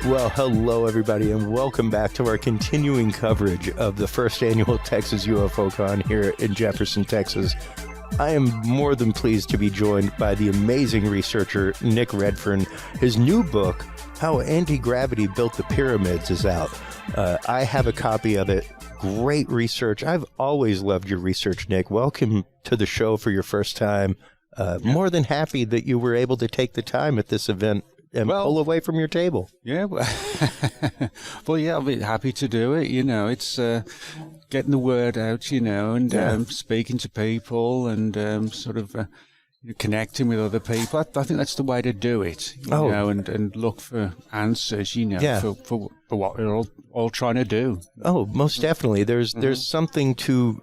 Well, hello, everybody, and welcome back to our continuing coverage of the first annual Texas UFOCon here in Jefferson, Texas. I am more than pleased to be joined by the amazing researcher, Nick Redfern. His new book, How Anti-Gravity Built the Pyramids, is out. I have a copy of it. Great research. I've always loved your research, Nick. Welcome to the show for your first time. More than happy that you were able to take the time at this event and pull away from your table. Yeah, well, I'll be happy to do it. You know, it's getting the word out, you know, and speaking to people and sort of connecting with other people. I think that's the way to do it, you know, and look for answers, you know, for what we're all trying to do. Oh, most definitely. There's something to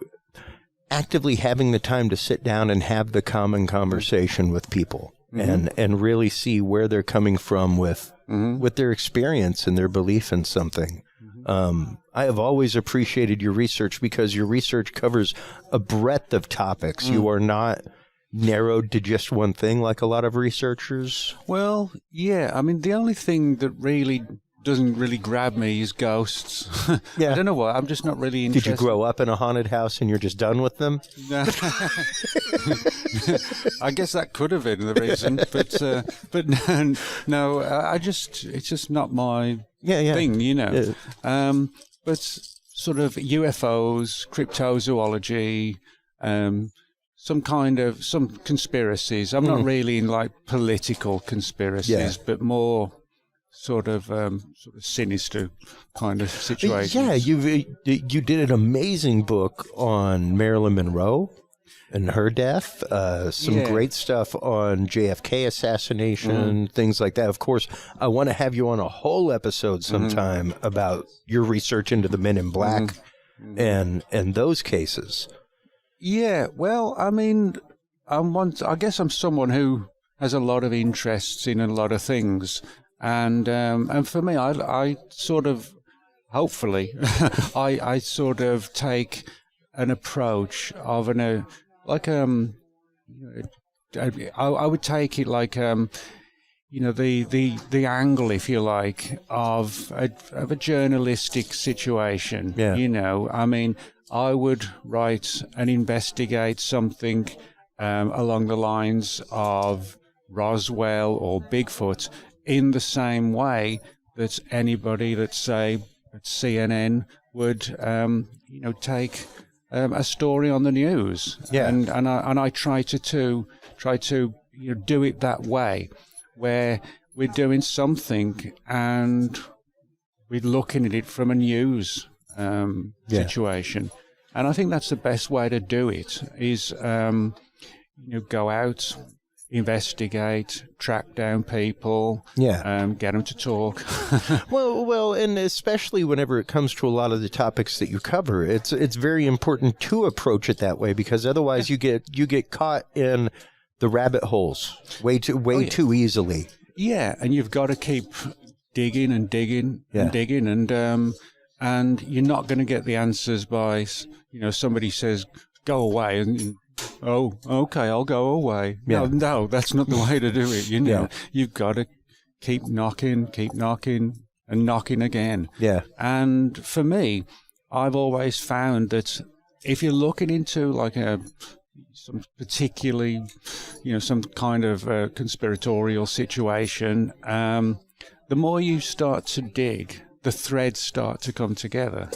actively having the time to sit down and have the common conversation with people. And really see where they're coming from with their experience and their belief in something. I have always appreciated your research because your research covers a breadth of topics. You are not narrowed to just one thing like a lot of researchers. Well, yeah. I mean, the only thing that really doesn't really grab me is ghosts. I don't know why. I'm just not really interested. Did you grow up in a haunted house and you're just done with them? No. I guess that could have been the reason, but no. It's just not my thing, you know. But sort of UFOs, cryptozoology, some conspiracies. I'm not really in like political conspiracies, but more sort of sinister kind of situations. Yeah, you did an amazing book on Marilyn Monroe and her death. Some great stuff on JFK Assassination, things like that. Of course, I want to have you on a whole episode sometime about your research into the Men in Black and those cases. Yeah, well, I mean, I guess I'm someone who has a lot of interests in a lot of things. And for me, I sort of, hopefully, I sort of take an approach of I would take it like the angle, if you like, of a journalistic situation. Yeah. You know, I mean, I would write and investigate something along the lines of Roswell or Bigfoot, in the same way that anybody, let's say, at CNN would, take a story on the news. Yeah. And I try to do it that way, where we're doing something and we're looking at it from a news situation. And I think that's the best way to do it, is go out, investigate, track down people, get them to talk. well, and especially whenever it comes to a lot of the topics that you cover, it's very important to approach it that way, because otherwise you get caught in the rabbit holes way too easily. Yeah, and you've got to keep digging and digging and digging, and you're not going to get the answers by somebody says go away and. Oh, okay, I'll go away. Yeah. No, that's not the way to do it. You know, you've got to keep knocking, and knocking again. Yeah. And for me, I've always found that if you're looking into like some particularly, some kind of conspiratorial situation, the more you start to dig, the threads start to come together.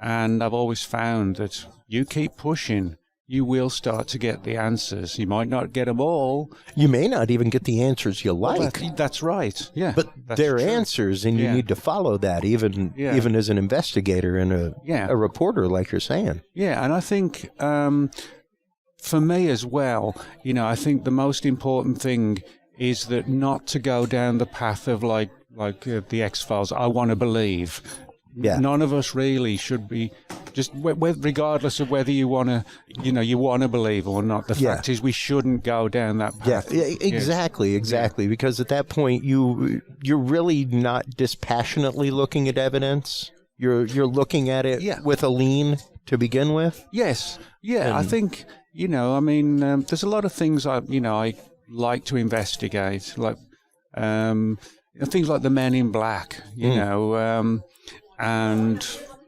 And I've always found that you keep pushing, you will start to get the answers. You might not get them all. You may not even get the answers you like. Well, that's right. Yeah, but they're answers, and you need to follow that, even as an investigator and a reporter, like you're saying. Yeah, and I think for me as well, I think the most important thing is that not to go down the path of like the X-Files. I want to believe. Yeah. None of us really should be, just regardless of whether you want to believe or not. The fact is, we shouldn't go down that path. Yeah, exactly. Because at that point, you're really not dispassionately looking at evidence. You're looking at it with a lean to begin with. Yes. Yeah. I think there's a lot of things I like to investigate, like things like the Men in Black, you know, and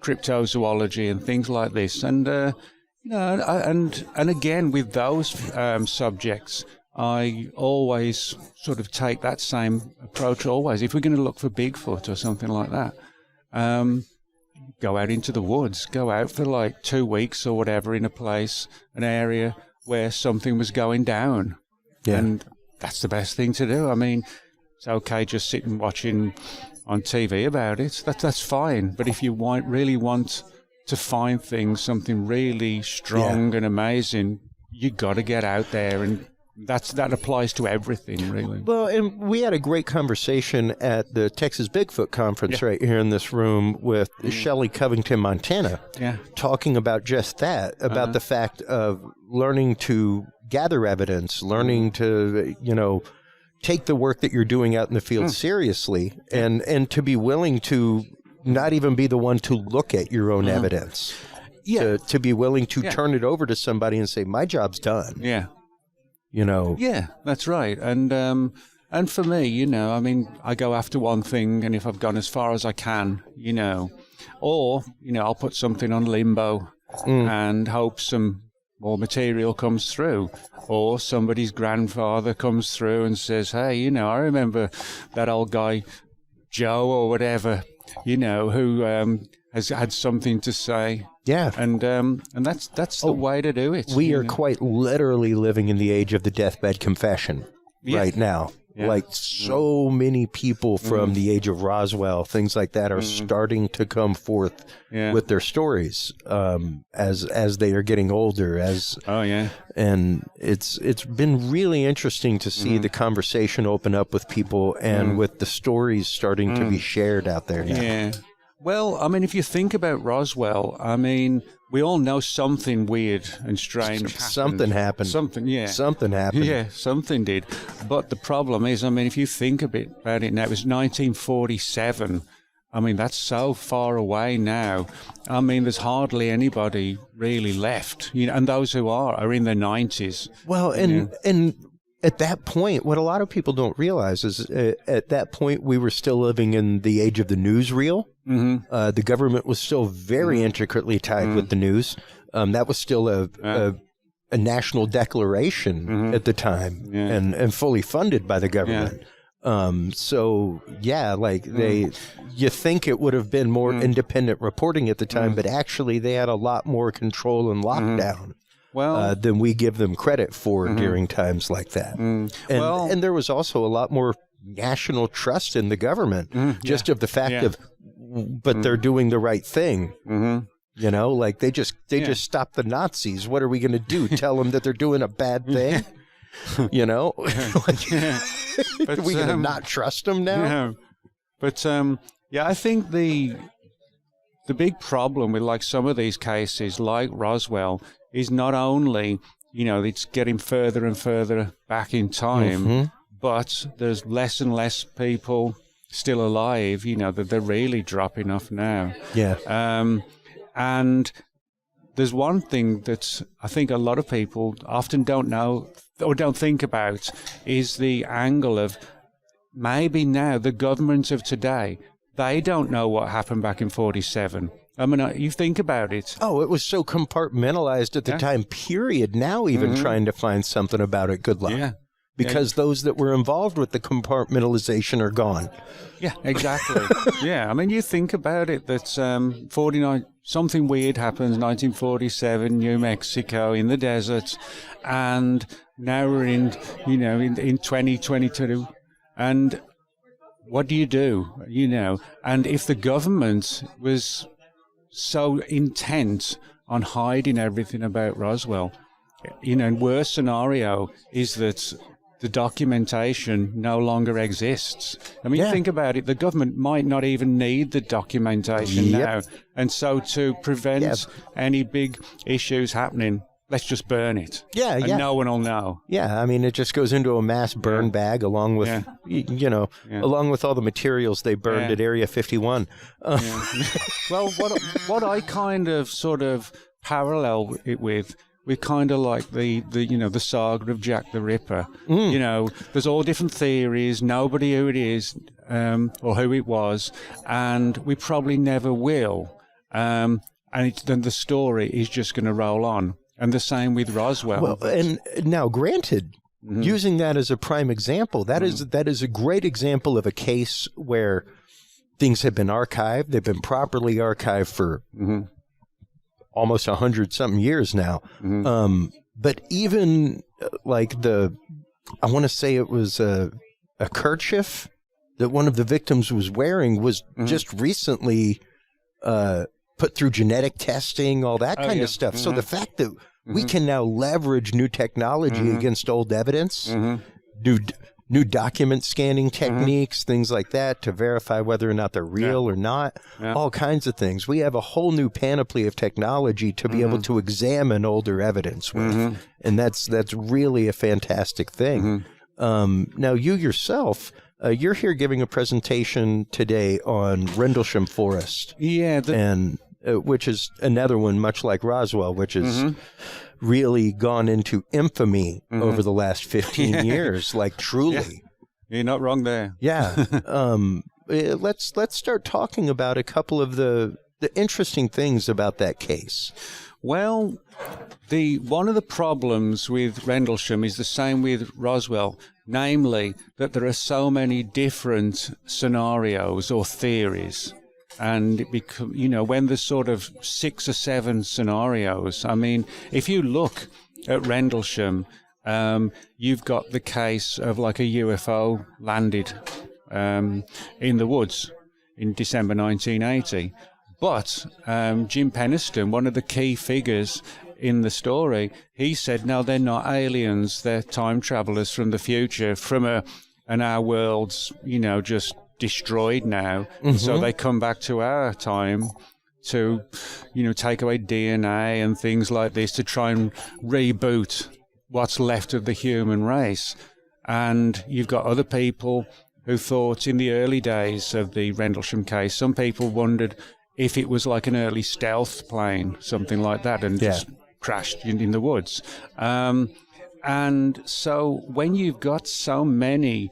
cryptozoology and things like this. And, you know, and again, with those subjects, I always sort of take that same approach always. If we're going to look for Bigfoot or something like that, go out into the woods, go out for like 2 weeks or whatever in a place, an area where something was going down. Yeah. And that's the best thing to do. I mean, it's okay just sitting watching on TV about it. That's fine. But if you really want to find things, something really strong and amazing, you got to get out there, and that applies to everything, really. Well, and we had a great conversation at the Texas Bigfoot conference right here in this room with Shelley Covington, Montana, talking about just that, about the fact of learning to gather evidence, learning to, you know, take the work that you're doing out in the field seriously, and to be willing to not even be the one to look at your own evidence. Yeah. To be willing to turn it over to somebody and say, my job's done. Yeah. You know. Yeah, that's right. And for me, you know, I mean, I go after one thing, and if I've gone as far as I can, you know, or, you know, I'll put something on limbo and hope some more material comes through, or somebody's grandfather comes through and says, hey, you know, I remember that old guy, Joe or whatever, you know, who has had something to say. Yeah. And that's the way to do it. We are quite literally living in the age of the deathbed confession right now. Yeah. Like so many people from the age of Roswell, things like that, are starting to come forth with their stories as they are getting older. And it's been really interesting to see the conversation open up with people and with the stories starting to be shared out there now. Yeah. Well, I mean, if you think about Roswell, I mean, we all know something weird and strange happened. Something happened. Something happened. Yeah, something did. But the problem is, I mean, if you think a bit about it now, it was 1947. I mean, that's so far away now. I mean, there's hardly anybody really left, you know, and those who are in their 90s. Well, and at that point, what a lot of people don't realize is at that point, we were still living in the age of the newsreel. The government was still very intricately tied with the news. That was still a national declaration at the time and fully funded by the government. So, yeah, like you think it would have been more independent reporting at the time, but actually they had a lot more control and lockdown. Than we give them credit for during times like that. And there was also a lot more national trust in the government, just of the fact of, but they're doing the right thing. You know, like they just stopped the Nazis. What are we going to do? Tell them that they're doing a bad thing? You know, like, are we going to not trust them now? Yeah. But I think the big problem with like some of these cases, like Roswell, is not only, you know, it's getting further and further back in time, but there's less and less people still alive, you know, that they're really dropping off now. Yeah. And there's one thing that I think a lot of people often don't know or don't think about is the angle of maybe now the government of today, they don't know what happened back in 47. I mean, you think about it. Oh, it was so compartmentalized at the time, period. Now even trying to find something about it, good luck. Yeah. Because those that were involved with the compartmentalization are gone. Yeah, exactly. Yeah, I mean, you think about it, that 49, something weird happens, 1947, New Mexico, in the desert, and now we're in 2022, and what do? You know, and if the government was so intent on hiding everything about Roswell, you know, worst scenario is that the documentation no longer exists. I mean, think about it. The government might not even need the documentation now. And so to prevent any big issues happening, let's just burn it. Yeah, and no one will know. Yeah, I mean, it just goes into a mass burn bag along with, along with all the materials they burned at Area 51. Well, what I kind of sort of parallel it with we're kind of like the the saga of Jack the Ripper. There's all different theories, nobody who it is or who it was, and we probably never will. And then the story is just going to roll on. And the same with Roswell. Well, and now granted, using that as a prime example, that is a great example of a case where things have been archived. They've been properly archived for almost 100-something years now. But even like I want to say it was a kerchief that one of the victims was wearing was just recently put through genetic testing, all that kind of stuff. So the fact that we can now leverage new technology against old evidence, new document scanning techniques, things like that, to verify whether or not they're real or not, all kinds of things. We have a whole new panoply of technology to be able to examine older evidence with, and that's really a fantastic thing. Now, you yourself, you're here giving a presentation today on Rendlesham Forest. And which is another one, much like Roswell, which has really gone into infamy over the last 15 years, like truly. You're not wrong there. Let's start talking about a couple of the interesting things about that case. Well, one of the problems with Rendlesham is the same with Roswell, namely that there are so many different scenarios or theories. And when there's sort of 6 or 7 scenarios, I mean, if you look at Rendlesham, you've got the case of like a UFO landed in the woods in December 1980. But Jim Penniston, one of the key figures in the story, he said, no, they're not aliens. They're time travelers from the future, and our world's, just destroyed now. So they come back to our time to, take away DNA and things like this to try and reboot what's left of the human race. And you've got other people who thought in the early days of the Rendlesham case, some people wondered if it was like an early stealth plane, something like that, and just crashed in the woods. And so when you've got so many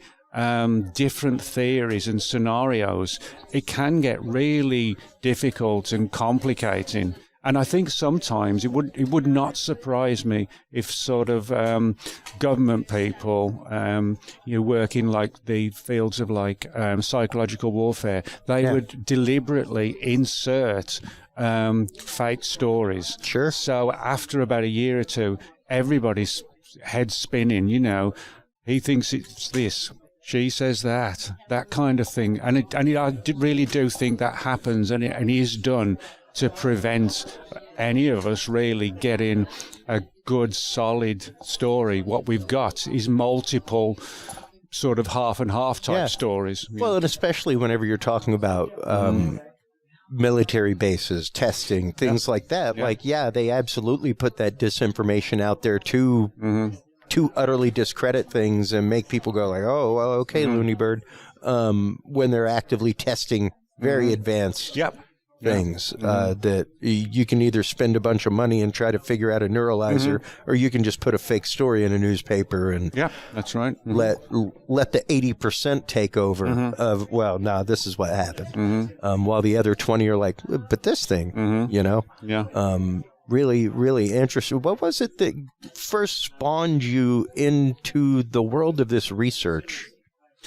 different theories and scenarios, it can get really difficult and complicating. And I think sometimes it would not surprise me if sort of government people, work in like the fields of like psychological warfare, they would deliberately insert fake stories. Sure. So after about a year or two, everybody's head spinning. He thinks it's this. She says that kind of thing. And I really do think that happens, and it is done to prevent any of us really getting a good, solid story. What we've got is multiple sort of half and half type stories. Well, and especially whenever you're talking about military bases, testing, things like that. Like, they absolutely put that disinformation out there to utterly discredit things and make people go like, oh, well, okay, loony bird, when they're actively testing very advanced things that you can either spend a bunch of money and try to figure out a neuralizer, or you can just put a fake story in a newspaper and that's right. let the 80% take over of, well, no, this is what happened, while the other 20 are like, but this thing, really, really interesting. What was it that first spawned you into the world of this research,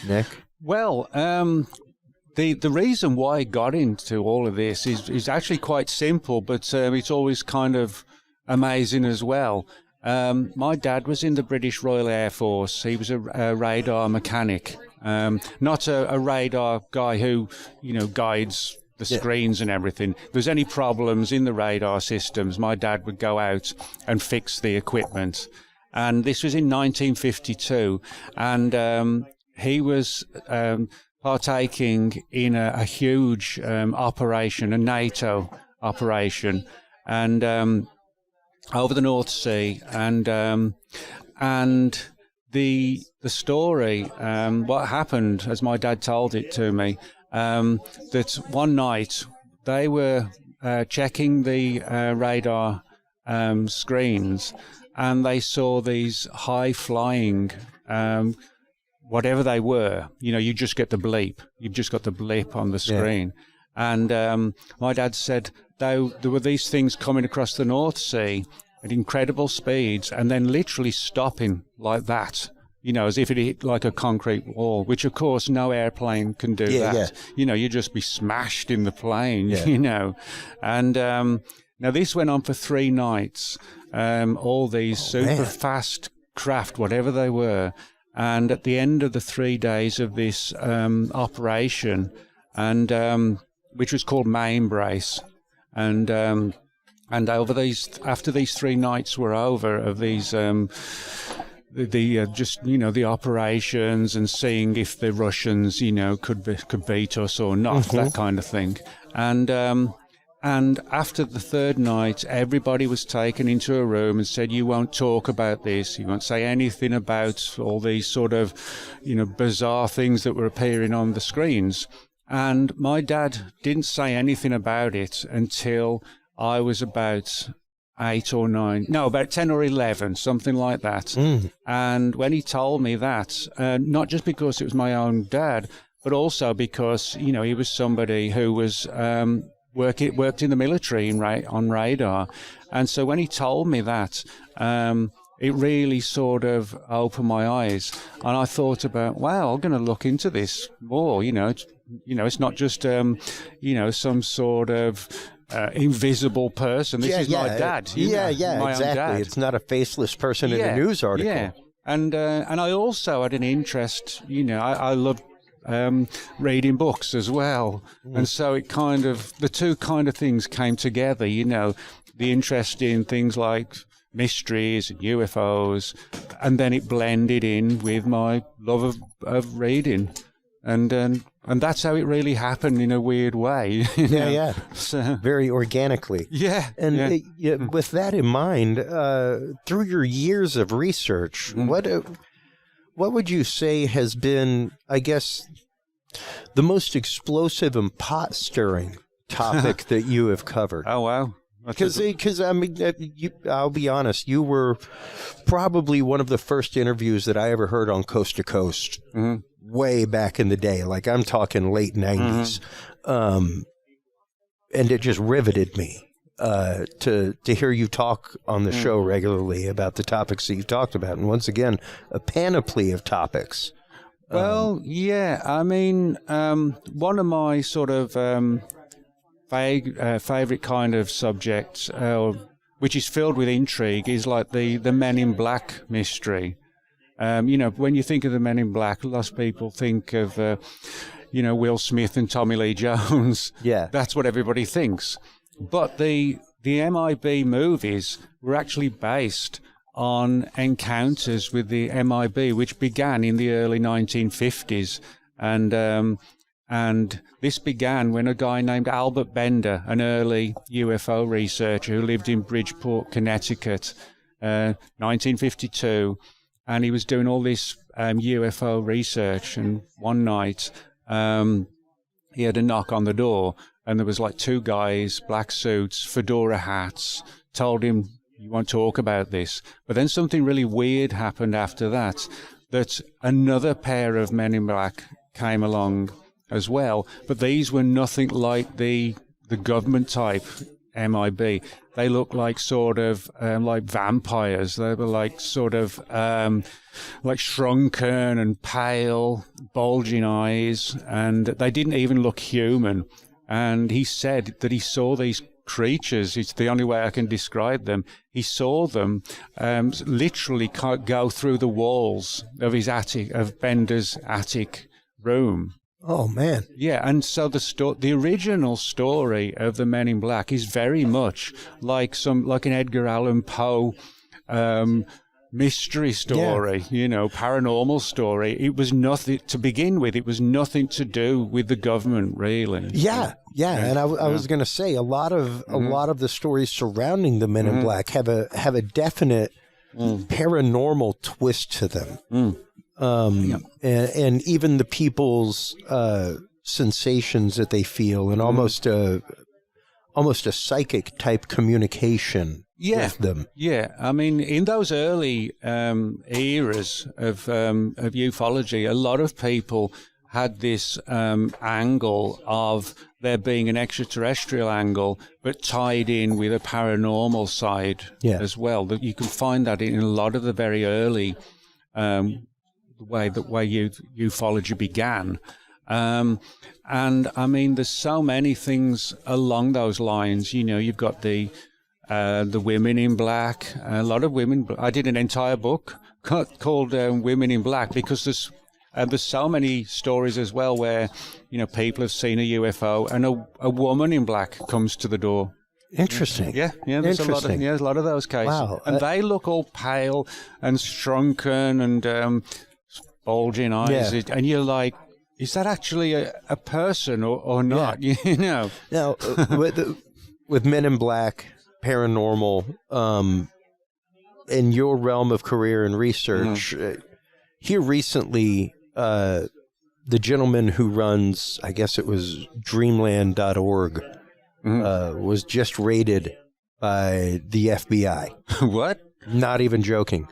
Nick? Well, the reason why I got into all of this is actually quite simple, but it's always kind of amazing as well. My dad was in the British Royal Air Force. He was a radar mechanic, not a radar guy who, guides the screens and everything. If there's any problems in the radar systems, my dad would go out and fix the equipment. And this was in 1952, and he was partaking in a huge operation, a NATO operation, and over the North Sea, and the story, what happened, as my dad told it to me, that one night they were checking the radar screens, and they saw these high-flying, whatever they were. You just get the bleep. You've just got the blip on the screen. Yeah. And my dad said there were these things coming across the North Sea at incredible speeds and then literally stopping like that. As if it hit like a concrete wall, which, of course, no airplane can do that. Yeah. You'd just be smashed in the plane, And now this went on for 3 nights, all these super fast craft, whatever they were. And at the end of the 3 days of this operation, and which was called Main Brace, and after these 3 nights were over of these... the operations and seeing if the Russians, could beat us or not, that kind of thing. And after the 3rd night, everybody was taken into a room and said, you won't talk about this. You won't say anything about all these sort of, bizarre things that were appearing on the screens. And my dad didn't say anything about it until I was about 8 or 9, no, about 10 or 11, something like that. And when he told me that, not just because it was my own dad, but also because, he was somebody who was worked in the military on radar. And so when he told me that, it really sort of opened my eyes. And I thought about, wow, I'm going to look into this more. It's not just, some sort of... invisible person. This is my dad. Exactly. Dad. It's not a faceless person in a news article. Yeah, and I also had an interest. I loved reading books as well, and so it kind of the two kind of things came together. The interest in things like mysteries and UFOs, and then it blended in with my love of reading. And that's how it really happened in a weird way. So, very organically. Yeah. And with that in mind, through your years of research, what would you say has been, I guess, the most explosive and pot-stirring topic that you have covered? Oh, wow. Because I mean, I'll be honest, you were probably one of the first interviews that I ever heard on Coast to Coast. Way back in the day, like I'm talking late 90s. And it just riveted me to hear you talk on the show regularly about the topics that you talked about. And once again, a panoply of topics. Well, I mean, one of my sort of favorite kind of subjects, which is filled with intrigue, is like the Men in Black mystery. When you think of the Men in Black, a lot of people think of, Will Smith and Tommy Lee Jones. Yeah. That's what everybody thinks. But the MIB movies were actually based on encounters with the MIB, which began in the early 1950s. And this began when a guy named Albert Bender, an early UFO researcher who lived in Bridgeport, Connecticut, 1952, and he was doing all this UFO research. And one night, he had a knock on the door, and there was like 2 guys, black suits, fedora hats, told him, you won't talk about this. But then something really weird happened after that another pair of Men in Black came along as well. But these were nothing like the government type MIB. They looked like sort of like vampires. They were like sort of like shrunken and pale, bulging eyes, and they didn't even look human. And he said that he saw these creatures. It's the only way I can describe them. He saw them literally go through the walls of his attic, of Bender's attic room. Oh, man. Yeah, and so the original story of the Men in Black is very much like an Edgar Allan Poe mystery story, paranormal story. It was nothing to begin with. It was nothing to do with the government, really. Yeah. And I was going to say a lot of the stories surrounding the Men in Black have a definite paranormal twist to them. And even the people's sensations that they feel, and almost a psychic type communication with them. Yeah, I mean, in those early eras of ufology, a lot of people had this angle of there being an extraterrestrial angle, but tied in with a paranormal side as well. That you can find that in a lot of the very early way ufology began. And I mean, there's so many things along those lines. You know, you've got the women in black. A lot of women. I did an entire book called "Women in Black" because there's so many stories as well where, you know, people have seen a UFO and a woman in black comes to the door. Interesting. Yeah. There's a lot of those cases. Wow. And they look all pale and shrunken and bulging eyes, and you're like, is that actually a person or not? You know. Now, with Men in Black, paranormal, in your realm of career and research, here recently, the gentleman who runs, I guess it was dreamland.org, was just raided by the FBI. What? Not even joking.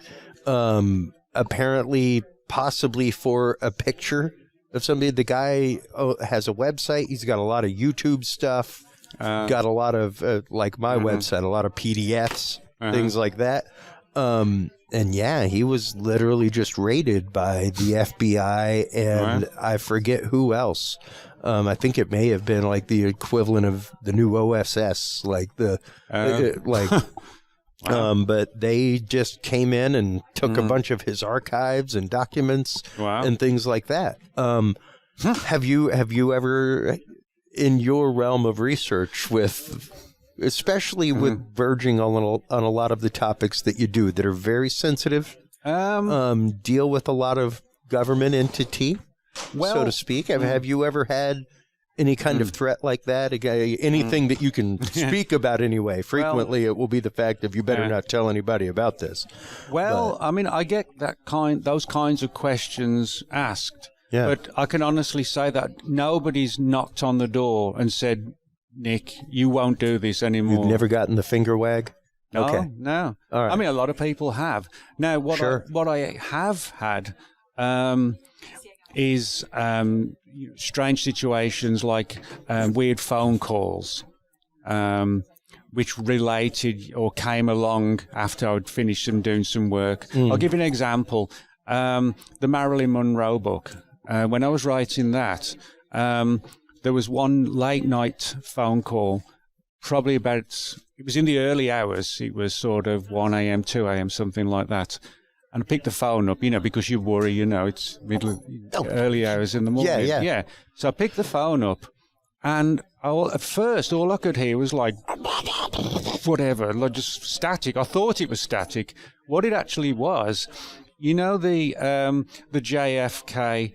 Apparently, possibly for a picture of somebody. The guy has a website. He's got a lot of YouTube stuff. Got a lot of, like my website, a lot of PDFs, things like that. And yeah, he was literally just raided by the FBI and I forget who else. I think it may have been like the equivalent of the new OSS, like but they just came in and took a bunch of his archives and documents and things like that. Have you ever, in your realm of research, especially with verging on a lot of the topics that you do that are very sensitive, deal with a lot of government entity, so to speak. Have you ever had any kind of threat like that? Anything that you can speak about anyway? Frequently, it will be the fact of you better not tell anybody about this. Well, I mean, I get those kinds of questions asked, but I can honestly say that nobody's knocked on the door and said, Nick, you won't do this anymore. You've never gotten the finger wag? No, okay. No. All right. I mean, a lot of people have. Now, what I have had is strange situations like weird phone calls, which related or came along after I'd finished doing some work. I'll give you an example. The Marilyn Monroe book. When I was writing that, there was one late night phone call, probably it was in the early hours. It was sort of 1 a.m., 2 a.m., something like that. And I picked the phone up, because you worry, it's early hours in the morning. Yeah. So I picked the phone up, and at first, all I could hear was like, whatever, like just static. I thought it was static. What it actually was, the JFK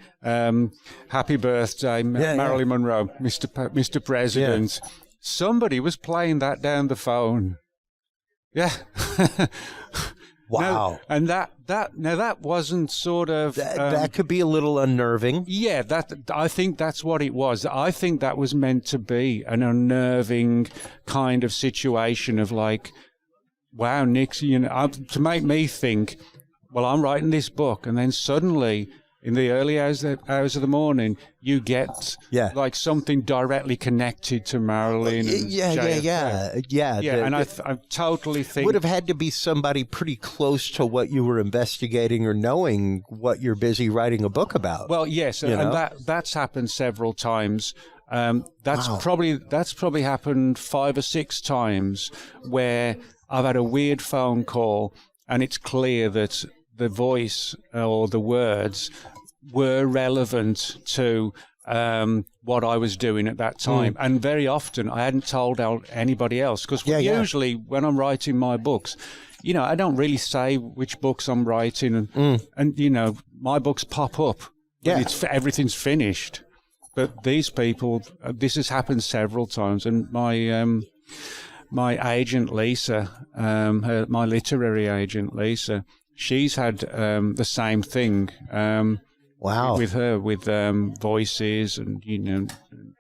Happy Birthday, Marilyn Monroe, Mr. President. Yeah. Somebody was playing that down the phone. Yeah. Wow. And that wasn't sort of that could be a little unnerving. Yeah, I think that's what it was. I think that was meant to be an unnerving kind of situation of like, wow, Nick, to make me think, well, I'm writing this book, and then suddenly, in the early hours of the morning, you get like something directly connected to Marilyn. And I totally think would have had to be somebody pretty close to what you were investigating or knowing what you're busy writing a book about. Well, yes, and that's happened several times. That's probably happened 5 or 6 times where I've had a weird phone call, and it's clear that the voice or the words were relevant to what I was doing at that time. And very often I hadn't told anybody else, because usually when I'm writing my books, I don't really say which books I'm writing, and my books pop up. Yeah. Everything's finished. But these people, this has happened several times, and my agent Lisa, my literary agent Lisa, she's had the same thing. Wow. With her, with voices and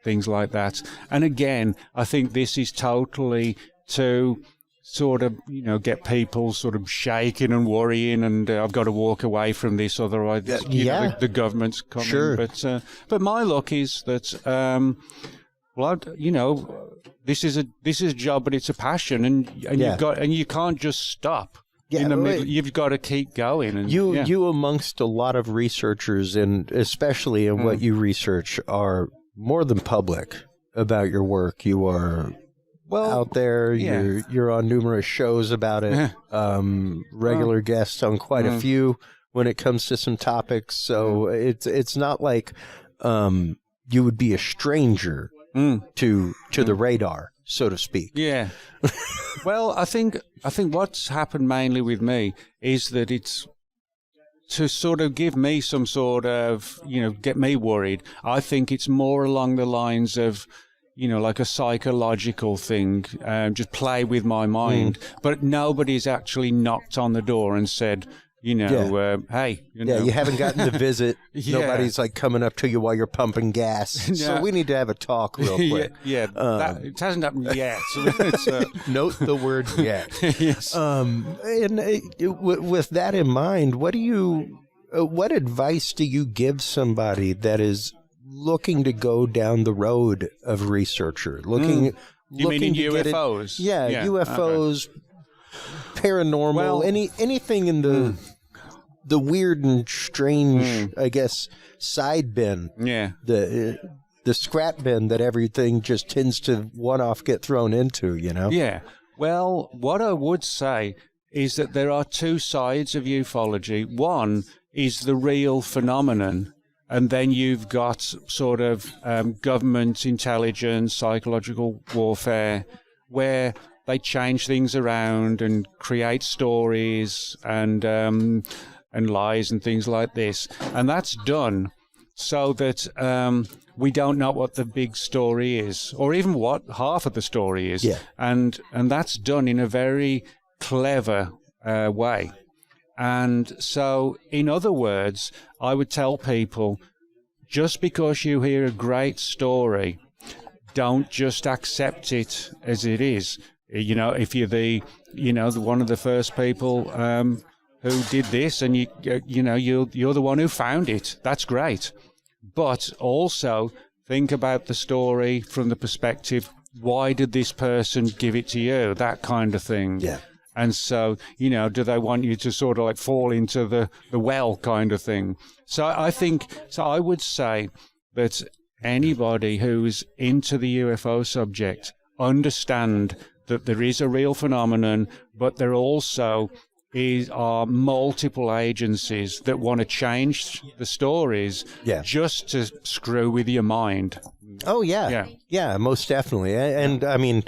things like that. And again, I think this is totally to sort of, get people sort of shaking and worrying, and I've got to walk away from this, otherwise, the government's coming. Sure. But my luck is that, this is a job, but it's a passion, and you can't just stop. Yeah, in the middle, you've got to keep going. And you amongst a lot of researchers, and especially in what you research, are more than public about your work. You are out there. You're on numerous shows about it. Regular guests on quite a few when it comes to some topics. So it's not like you would be a stranger to the radar, so to speak. Yeah. Well, I think what's happened mainly with me is that it's to sort of give me some sort of, get me worried. I think it's more along the lines of, like a psychological thing, just play with my mind. But nobody's actually knocked on the door and said, hey. You haven't gotten to visit. Nobody's like coming up to you while you're pumping gas. So we need to have a talk real quick. It hasn't happened yet. Note the word yet. Yes. With that in mind, what advice do you give somebody that is looking to go down the road of researcher? You mean in UFOs? UFOs, paranormal, anything in the weird and strange, I guess, side bin. Yeah. The scrap bin that everything just tends to one-off get thrown into, Yeah. Well, what I would say is that there are two sides of ufology. One is the real phenomenon, and then you've got sort of government intelligence, psychological warfare, where they change things around and create stories and lies and things like this. And that's done so that we don't know what the big story is, or even what half of the story is. Yeah. And that's done in a very clever way. And so, in other words, I would tell people, just because you hear a great story, don't just accept it as it is. If you're one of the first people who did this, and you're the one who found it, that's great. But also think about the story from the perspective, why did this person give it to you? That kind of thing. Yeah. And so, do they want you to sort of like fall into the well kind of thing? So I would say that anybody who's into the UFO subject understand that there is a real phenomenon, but there also are multiple agencies that want to change the stories just to screw with your mind. Oh, yeah. Yeah, most definitely. And I mean,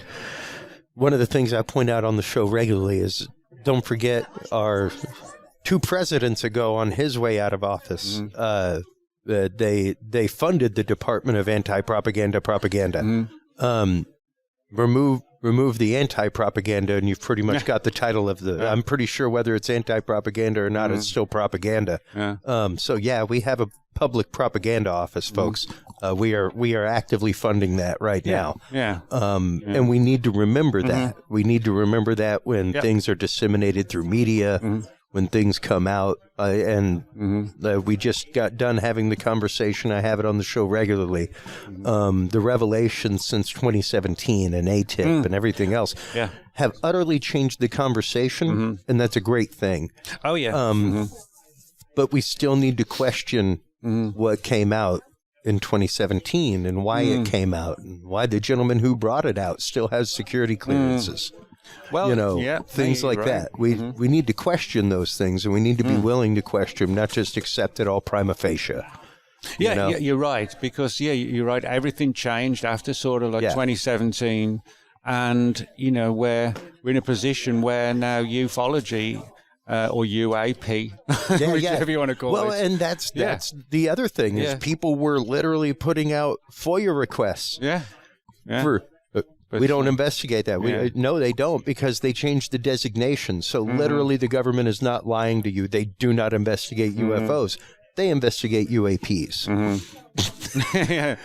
one of the things I point out on the show regularly is, don't forget, our 2 presidents ago on his way out of office, they funded the Department of Anti-Propaganda Propaganda. Remove the anti-propaganda, and you've pretty much got the title of the... I'm pretty sure whether it's anti-propaganda or not, it's still propaganda. We have a public propaganda office, folks. We are actively funding that right now. And we need to remember that. We need to remember that when things are disseminated through media, when things come out. We just got done having the conversation. I have it on the show regularly. The revelations since 2017 and ATIP and everything else have utterly changed the conversation, and that's a great thing. Oh, yeah. But we still need to question what came out in 2017 and why it came out, and why the gentleman who brought it out still has security clearances. Well, things like that. We need to question those things, and we need to be willing to question, not just accept it all prima facie. You're right, because you're right. Everything changed after sort of like 2017, and where we're in a position where now ufology or UAP, whichever you want to call it. Well, and that's the other thing is people were literally putting out FOIA requests. We don't investigate that. No, they don't, because they changed the designation. So literally the government is not lying to you. They do not investigate UFOs. they investigate UAPs.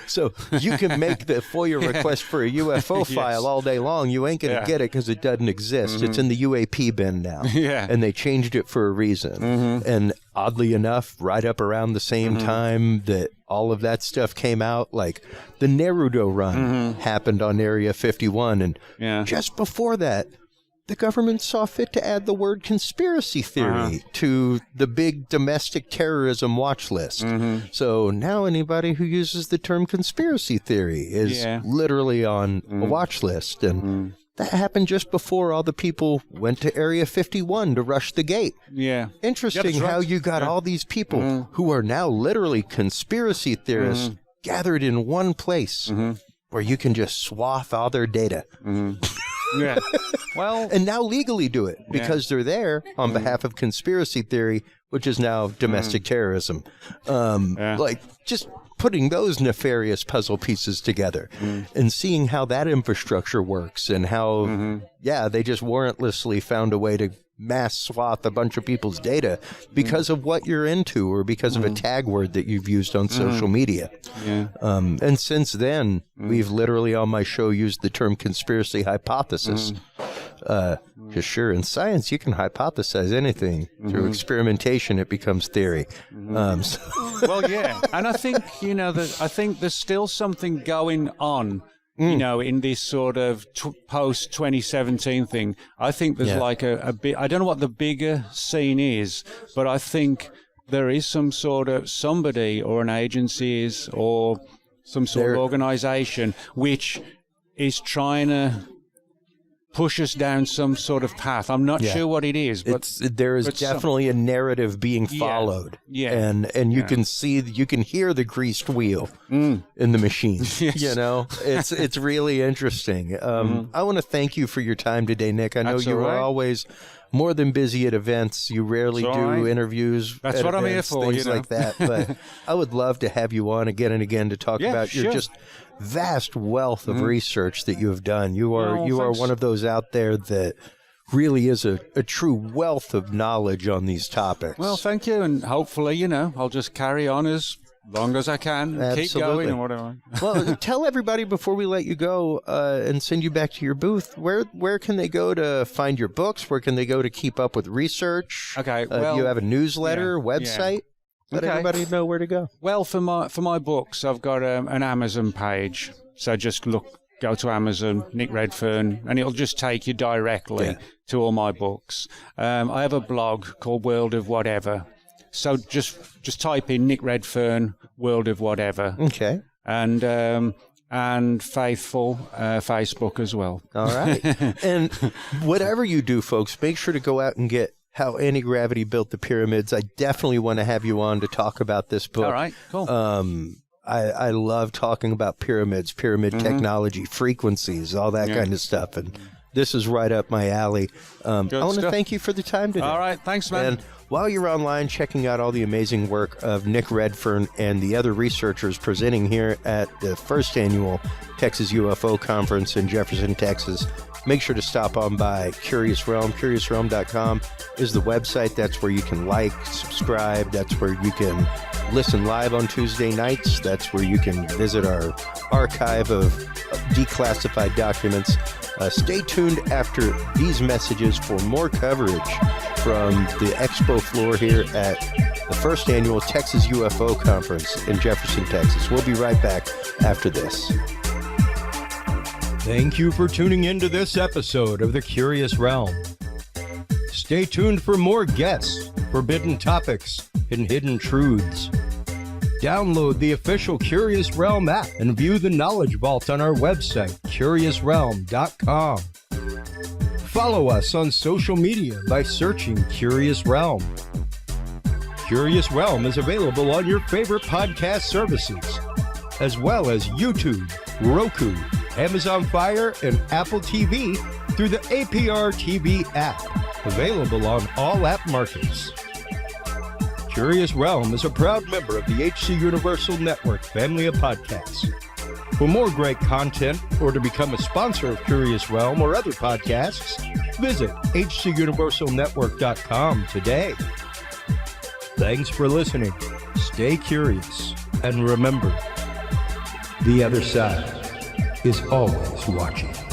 So you can make the FOIA request for a UFO file all day long. You ain't going to get it because it doesn't exist. It's in the UAP bin now. And they changed it for a reason. And oddly enough, right up around the same time that all of that stuff came out, like the Nerudo run happened on Area 51. And just before that, the government saw fit to add the word conspiracy theory to the big domestic terrorism watch list. So now anybody who uses the term conspiracy theory is literally on a watch list. And that happened just before all the people went to Area 51 to rush the gate. Interesting how you got all these people who are now literally conspiracy theorists gathered in one place where you can just swath all their data. Well, and now legally do it because they're there on behalf of conspiracy theory, which is now domestic terrorism. Like just putting those nefarious puzzle pieces together and seeing how that infrastructure works and how, they just warrantlessly found a way to mass swath a bunch of people's data because of what you're into or because of a tag word that you've used on social media. And since then, we've literally on my show used the term conspiracy hypothesis. Just sure, in science, you can hypothesize anything. Through experimentation, it becomes theory. Well, and I think, I think there's still something going on. In this sort of post-2017 thing. I think there's like a bit, I don't know what the bigger scene is, but I think there is some sort of somebody or an agency or some sort of organization which is trying to push us down some sort of path. I'm not sure what it is, but there is definitely a narrative being followed. And you can hear the greased wheel in the machine. It's really interesting. I want to thank you for your time today, Nick. I know you are always more than busy at events. You rarely do interviews. That's what I'm here for, things like that. But I would love to have you on again and again to talk about your just vast wealth of research that you have done. You are one of those out there that really is a true wealth of knowledge on these topics. Well, thank you, and hopefully, I'll just carry on as long as I can, keep going and whatever. Well, tell everybody before we let you go and send you back to your booth, where can they go to find your books? Where can they go to keep up with research? Okay, you have a newsletter, website? Let everybody know where to go. Well, for my books, I've got an Amazon page. So just go to Amazon, Nick Redfern, and it'll just take you directly to all my books. I have a blog called World of Whatever. So just type in Nick Redfern, World of Whatever. Okay. And Faithful Facebook as well. All right. And whatever you do, folks, make sure to go out and get How Anti-Gravity Built the Pyramids. I definitely want to have you on to talk about this book. All right, cool. I love talking about pyramids, pyramid technology, frequencies, all that kind of stuff. And this is right up my alley. I want to thank you for the time today. All right, thanks, man. And while you're online checking out all the amazing work of Nick Redfern and the other researchers presenting here at the first annual Texas UFO Conference in Jefferson, Texas, make sure to stop on by Curious Realm. CuriousRealm.com is the website. That's where you can like, subscribe. That's where you can listen live on Tuesday nights. That's where you can visit our archive of declassified documents. Stay tuned after these messages for more coverage from the expo floor here at the first annual Texas UFO Conference in Jefferson, Texas. We'll be right back after this. Thank you for tuning in to this episode of The Curious Realm. Stay tuned for more guests, forbidden topics, and hidden truths. Download the official Curious Realm app and view the Knowledge Vault on our website, curiousrealm.com. Follow us on social media by searching Curious Realm. Curious Realm is available on your favorite podcast services, as well as YouTube, Roku, Amazon Fire, and Apple TV through the APR TV app, available on all app markets. Curious Realm is a proud member of the HC Universal Network family of podcasts. For more great content or to become a sponsor of Curious Realm or other podcasts, visit hcuniversalnetwork.com today. Thanks for listening. stay curious, and remember, the other side is always watching.